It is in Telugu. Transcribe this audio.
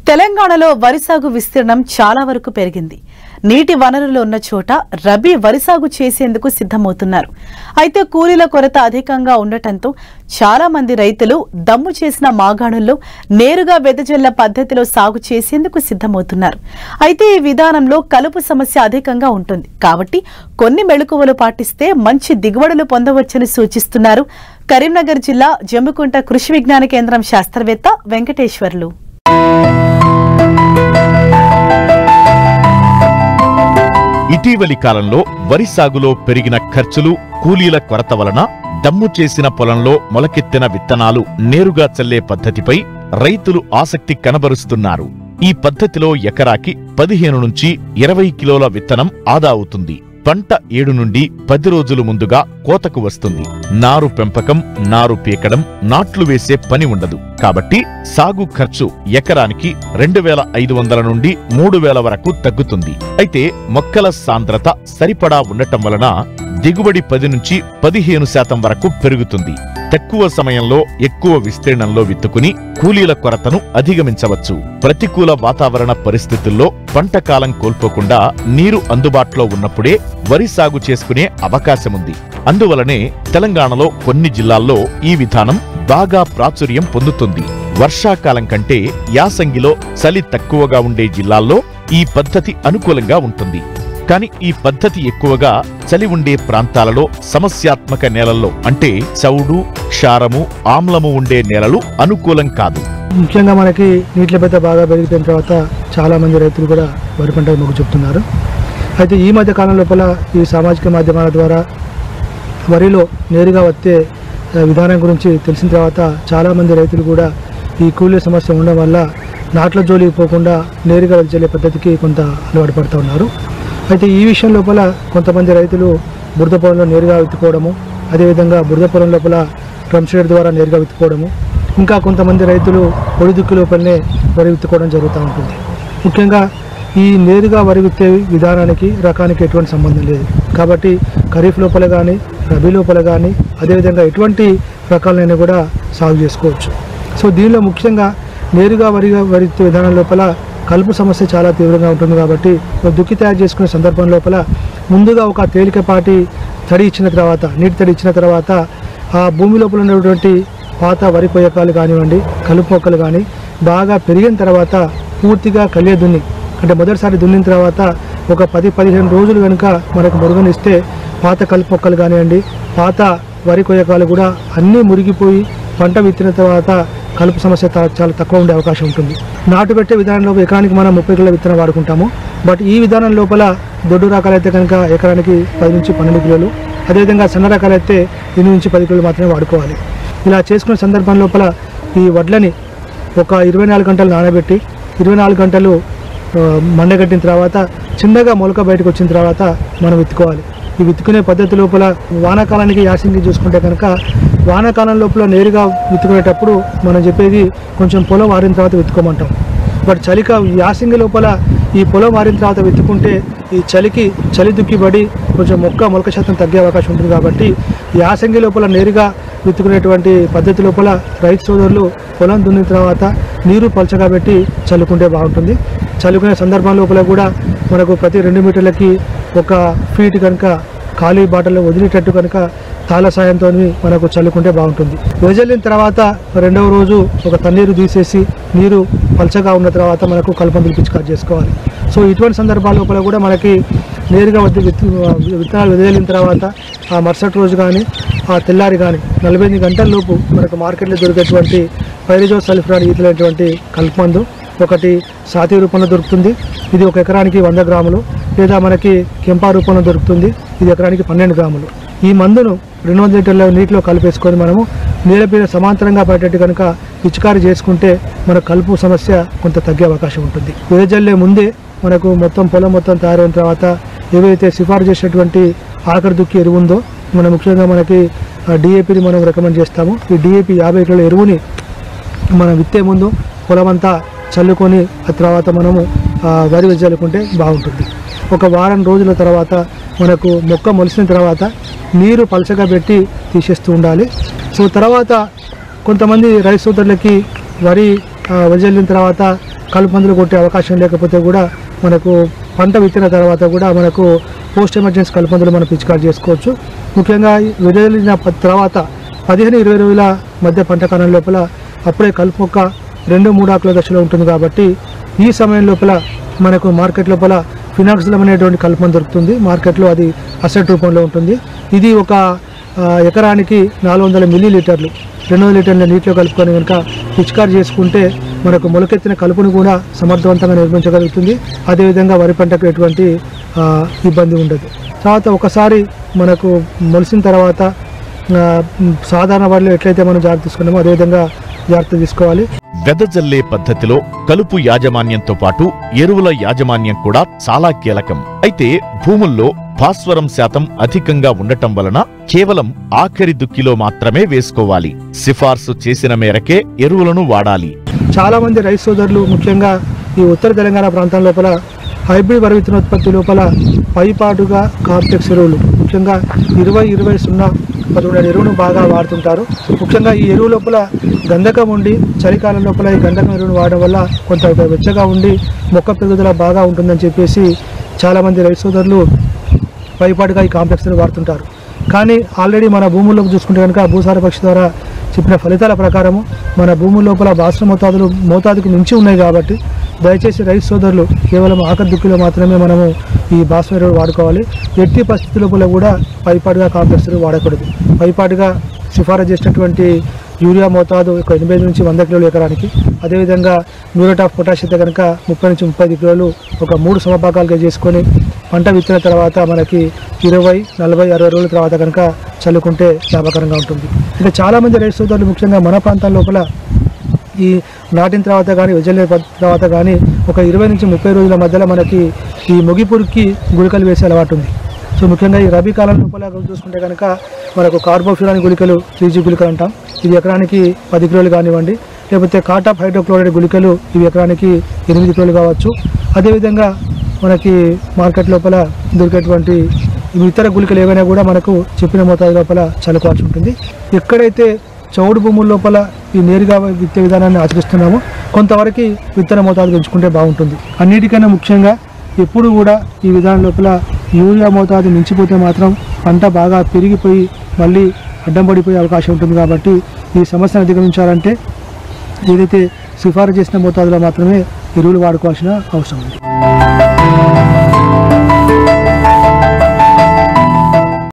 తెలంగాణలో వరి సాగు విస్తీర్ణం చాలా వరకు పెరిగింది. నీటి వనరులు ఉన్న చోట రబీ వరి సాగు చేసేందుకు సిద్ధమవుతున్నారు. అయితే కూలీల కొరత అధికంగా ఉండటంతో చాలా మంది రైతులు దమ్ము చేసిన మాగాణుల్లో నేరుగా వెదజల్ల పద్ధతిలో సాగు చేసేందుకు సిద్ధమవుతున్నారు. అయితే ఈ విధానంలో కలుపు సమస్య అధికంగా ఉంటుంది కాబట్టి కొన్ని మెళకువలు పాటిస్తే మంచి దిగుబడులు పొందవచ్చని సూచిస్తున్నారు కరీంనగర్ జిల్లా జమ్మికుంట కృషి విజ్ఞాన కేంద్రం శాస్త్రవేత్త వెంకటేశ్వర్లు. ఇటీవలి కాలంలో వరి సాగులో పెరిగిన ఖర్చులు, కూలీల కొరత వలన దమ్ము చేసిన పొలంలో మొలకెత్తిన విత్తనాలు నేరుగా చల్లే పద్ధతిపై రైతులు ఆసక్తి కనబరుస్తున్నారు. ఈ పద్ధతిలో ఎకరాకి 15 నుంచి 20 కిలోల విత్తనం ఆదా అవుతుంది. పంట 7 నుండి 10 రోజులు ముందుగా కోతకు వస్తుంది. నారు పెంపకం, నారు పీకడం, నాట్లు వేసే పని ఉండదు. కాబట్టి సాగు ఖర్చు ఎకరానికి 2500 నుండి 3000 వరకు తగ్గుతుంది. అయితే మొక్కల సాంద్రత సరిపడా ఉండటం వలన దిగుబడి 10 నుంచి 15% వరకు పెరుగుతుంది. తక్కువ సమయంలో ఎక్కువ విస్తీర్ణంలో విత్తుకుని కూలీల కొరతను అధిగమించవచ్చు. ప్రతికూల వాతావరణ పరిస్థితుల్లో పంట కాలం కోల్పోకుండా నీరు అందుబాటులో ఉన్నప్పుడే వరి సాగు చేసుకునే అవకాశముంది. అందువలనే తెలంగాణలో కొన్ని జిల్లాల్లో ఈ విధానం బాగా ప్రాచుర్యం పొందుతుంది. వర్షాకాలం కంటే యాసంగిలో చలి తక్కువగా ఉండే జిల్లాల్లో ఈ పద్ధతి అనుకూలంగా ఉంటుంది. కానీ ఈ పద్ధతి ఎక్కువగా చలి ఉండే ప్రాంతాలలో సమస్యాత్మక నేలల్లో అంటే చౌడు, క్షారము, ఆమ్లము ఉండే నేలలు అనుకూలం కాదు. ముఖ్యంగా మనకి నీటి లభ్యత బాగా పెరిగిన తర్వాత చాలా మంది రైతులు కూడా వరి పంటకు మొగ్గు చూపుతున్నారు. అయితే ఈ మధ్య కాలం లోపల ఈ సామాజిక మాధ్యమాల ద్వారా వరిలో నేరుగా వచ్చే విధానం గురించి తెలిసిన తర్వాత చాలామంది రైతులు కూడా ఈ కూలీ సమస్య ఉండడం వల్ల నాట్ల జోలికి పోకుండా నేరుగా వెదజల్లే పద్ధతికి కొంత అలవాటు పడుతూ ఉన్నారు. అయితే ఈ విషయం లోపల కొంతమంది రైతులు బురద పొలంలో నేరుగా విత్తుకోవడము, అదేవిధంగా బురద పొలం లోపల డ్రమ్ షీడ్ ద్వారా నేరుగా విత్తుకోవడము, ఇంకా కొంతమంది రైతులు పొడి దుక్కి లోపలనే వరి విత్తుకోవడం జరుగుతూ ఉంటుంది. ముఖ్యంగా ఈ నేరుగా వరి విత్తే విధానానికి రకానికి ఎటువంటి సంబంధం లేదు. కాబట్టి ఖరీఫ్ లోపల కానీ, రబీ లోపల కానీ, అదేవిధంగా ఎటువంటి రకాలైనా కూడా సాగు చేసుకోవచ్చు. సో దీనిలో ముఖ్యంగా నేరుగా వరి విత్తే విధానం లోపల కలుపు సమస్య చాలా తీవ్రంగా ఉంటుంది. కాబట్టి దుక్కి తయారు చేసుకునే సందర్భం లోపల ముందుగా ఒక తేలికపాటి తడి ఇచ్చిన తర్వాత, నీటి తడి ఇచ్చిన తర్వాత ఆ భూమి లోపల ఉన్నటువంటి పాత వరి కొయ్యకాలు కానివ్వండి, కలుపు మొక్కలు కానీ బాగా పెరిగిన తర్వాత పూర్తిగా కలియ దున్ని, అంటే మొదటిసారి దున్నిన తర్వాత ఒక 10-15 రోజులు కనుక మనకు మురుగునిస్తే పాత కలుపు మొక్కలు కానివ్వండి, పాత వరి కొయ్యకాలు కూడా అన్నీ మురిగిపోయి పంట విత్తిన తర్వాత కలుపు సమస్య చాలా తక్కువ ఉండే అవకాశం ఉంటుంది. నాటు పెట్టే విధానంలో ఎకరానికి మనం 30 కిలోల విత్తనం వాడుకుంటాము. బట్ ఈ విధానం లోపల దొడ్డు రకాలైతే కనుక ఎకరానికి 10 నుంచి 12 కిలోలు, అదేవిధంగా సన్న రకాలైతే 8 నుంచి 10 కిలోలు మాత్రమే వాడుకోవాలి. ఇలా చేసుకునే సందర్భం లోపల ఈ వడ్లని ఒక 24 గంటలు నానబెట్టి 24 గంటలు మండగట్టిన తర్వాత చిన్నగా మొలక బయటకు వచ్చిన తర్వాత మనం విత్తుకోవాలి. ఈ విత్తుకునే పద్ధతి లోపల వానాకాలానికి యాసంగి చూసుకుంటే కనుక వానాకాలం లోపల నేరుగా విత్తుకునేటప్పుడు మనం చెప్పేది కొంచెం పొలం మారిన తర్వాత విత్తుకోమంటాం. బట్ యాసంగి లోపల ఈ పొలం మారిన తర్వాత విత్తుకుంటే ఈ చలి దుక్కిబడి కొంచెం మొలక శాతం తగ్గే అవకాశం ఉంటుంది. కాబట్టి యాసంగి లోపల నేరుగా విత్తుకునేటువంటి పద్ధతి లోపల రైతు సోదరులు పొలం దున్నిన తర్వాత నీరు పలచగా పెట్టి చల్లుకుంటే బాగుంటుంది. చల్లుకునే సందర్భం లోపల కూడా మనకు ప్రతి 2 మీటర్లకి 1 ఫీట్ కనుక ఖాళీ బాటలో వదిలేటట్టు కనుక తాళ సాయంతో మనకు చల్లుకుంటే బాగుంటుంది. వెదజల్లిన తర్వాత 2వ రోజు ఒక తన్నీరు తీసేసి నీరు పలచగా ఉన్న తర్వాత మనకు కలుపందులు పిచికారి చేసుకోవాలి. సో ఇటువంటి సందర్భాల లోపల కూడా మనకి నేరుగా విత్తనాలు వెదజల్లిన తర్వాత ఆ మరుసటి రోజు కానీ ఆ తెల్లారి కానీ 48 గంటల లోపు మనకు మార్కెట్లో దొరికేటువంటి పైరిజోల్ సల్ఫ్రాన్ ఈథిలైనటువంటి కలుపమందు ఒకటి సాతీ రూపంలో దొరుకుతుంది. ఇది 1 ఎకరానికి 100 గ్రాములు, లేదా మనకి కెంపా రూపంలో దొరుకుతుంది. ఇది ఎకరానికి 12 గ్రాములు. ఈ మందును 200 లీటర్ల నీటిలో కలిపేసుకొని మనము నీళ్ళపైన సమాంతరంగా పడేటట్టు కనుక పిచికారి చేసుకుంటే మన కలుపు సమస్య కొంత తగ్గే అవకాశం ఉంటుంది. వెదజల్లే ముందే మనకు పొలం మొత్తం తయారైన తర్వాత ఏవైతే సిఫారు చేసేటువంటి ఆఖరి దుక్కి ఎరువు ఉందో మనం ముఖ్యంగా మనకి డిఏపిని మనం రికమెండ్ చేస్తాము. ఈ డిఏపి 50 కిలోల ఎరువుని మనం విత్తే ముందు పొలమంతా చల్లుకొని ఆ తర్వాత మనము వరి వెదజల్లుకుంటే బాగుంటుంది. ఒక వారం రోజుల తర్వాత మనకు మొక్క మొలిసిన తర్వాత నీరు పలచగా పెట్టి తీసేస్తూ ఉండాలి. సో తర్వాత కొంతమంది రైతు సోదరులకి వరి వెదజల్లిన తర్వాత కలుపు మందులు కొట్టే అవకాశం లేకపోతే కూడా మనకు పంట విత్తిన తర్వాత కూడా మనకు పోస్ట్ ఎమర్జెన్సీ కలుపు మందులు మనం పిచికారి చేసుకోవచ్చు. ముఖ్యంగా వెదజల్లిన తర్వాత 15-20 రోజుల మధ్య పంట కాలం లోపల అప్పుడే కలుపు మొక్క 2-3 ఆకుల దశలో ఉంటుంది కాబట్టి ఈ సమయం లోపల మనకు మార్కెట్ లోపల ఫినాక్సిలం అనేటువంటి కలుపు మందు దొరుకుతుంది. మార్కెట్లో అది అసెట్ రూపంలో ఉంటుంది. ఇది ఒక ఎకరానికి 400 మిల్లీలీటర్లు 200 లీటర్ల నీటిలో కలుపుకొని కనుక పిచికారి చేసుకుంటే మనకు మొలకెత్తిన కలుపును కూడా సమర్థవంతంగా నిర్మించగలుగుతుంది. అదేవిధంగా వరి పంటకు ఎటువంటి ఇబ్బంది ఉండదు. తర్వాత ఒకసారి మనకు మొలిసిన తర్వాత సాధారణ వరిలో ఎట్లయితే మనం జాగ్రత్త తీసుకున్నామో అదేవిధంగా జాగ్రత్త తీసుకోవాలి. వెదజల్లే పద్ధతిలో కలుపు యాజమాన్యంతో పాటు ఎరువుల యాజమాన్యం కూడా చాలా కీలకం. అయితే భూముల్లో భాస్వరం శాతం అధికంగా ఉండటం వలన కేవలం ఆఖరి దుక్కిలో మాత్రమే వేసుకోవాలి. సిఫార్సు చేసిన మేరకే ఎరువులను వాడాలి. చాలా మంది రైతు సోదరులు ముఖ్యంగా ఈ ఉత్తర తెలంగాణ ప్రాంతం లోపల హైబ్రిడ్ వరి విత్తనోత్పత్తి లోపల పైపాటుగా కాంప్లెక్స్ ఎరువులు ముఖ్యంగా 20-20-0-11 ఎరువును బాగా వాడుతుంటారు. ముఖ్యంగా ఈ ఎరువు లోపల గంధకం ఉండి చలికాలం లోపల ఈ గంధకం ఎరువును వాడడం వల్ల కొంత వెచ్చగా ఉండి మొక్క పెరుగుదల బాగా ఉంటుందని చెప్పేసి చాలామంది రైతు సోదరులు పైపాటుగా ఈ కాంప్లెక్స్ ఎరువు వాడుతుంటారు. కానీ ఆల్రెడీ మన భూముల్లోకి చూసుకుంటే కనుక భూసార పరీక్ష ద్వారా చెప్పిన ఫలితాల ప్రకారము మన భూముల లోపల భాస్వరం మోతాదుకు మించి ఉన్నాయి కాబట్టి దయచేసి రైతు సోదరులు కేవలం ఆఖరి దుక్కిలో మాత్రమే మనము ఈ భాస్వరం ఎరువులు వాడుకోవాలి. ఎట్టి పరిస్థితుల్లో కూడా పైపాటుగా కాంప్లెక్స్ ఎరువు వాడకూడదు. పైపాటుగా సిఫారసు చేసినటువంటి యూరియా మోతాదు 85-100 కిలోలు ఎకరానికి, అదేవిధంగా మ్యూరేట్ ఆఫ్ పొటాష్ అయితే కనుక 30-35 కిలోలు ఒక 3 సమభాగాలుగా చేసుకొని పంట విత్తిన తర్వాత మనకి 20-40-60 రోజుల తర్వాత కనుక చల్లుకుంటే లాభకరంగా ఉంటుంది. ఇంకా చాలామంది రైతు సోదరులు ముఖ్యంగా మన ప్రాంతం లోపల ఈ నాటిన తర్వాత కానీ వెజల్లే తర్వాత కానీ ఒక 20-30 రోజుల మధ్యలో మనకి ఈ మొగిపురుక్కి గుళికలు వేసే అలవాటు ఉంది. సో ముఖ్యంగా ఈ రబీ కాలం లోపల చూసుకుంటే కనుక మనకు కార్బోఫ్యూరాన్ గుళికలు 3G గుళికలు అంటాం. ఇది ఎకరానికి 10 కిలోలు కానివ్వండి, లేకపోతే కాటాప్ హైడ్రోక్లోరైడ్ గుళికలు ఇవి ఎకరానికి 8 కిలోలు కావచ్చు. అదేవిధంగా మనకి మార్కెట్ లోపల దొరికేటువంటి ఇతర గుళికలు ఏవైనా కూడా మనకు చెప్పిన మోతాదు లోపల చల్లుకోవాల్సి ఉంటుంది. ఎక్కడైతే చౌడు భూముల లోపల ఈ నేరుగా విత్తే విధానాన్ని ఆచరిస్తున్నామో కొంతవరకు విత్తన మోతాదు పెంచుకుంటే బాగుంటుంది. అన్నిటికన్నా ముఖ్యంగా ఎప్పుడు కూడా ఈ విధానం లోపల యూరియా మోతాదు మించిపోతే మాత్రం పంట బాగా పెరిగిపోయి మళ్ళీ అడ్డం పడిపోయే అవకాశం ఉంటుంది. కాబట్టి ఈ సమస్యను అధిగమించాలంటే ఏదైతే సిఫారసు చేసిన మోతాదులో మాత్రమే ఎరువులు వాడుకోవాల్సిన అవసరం ఉంది.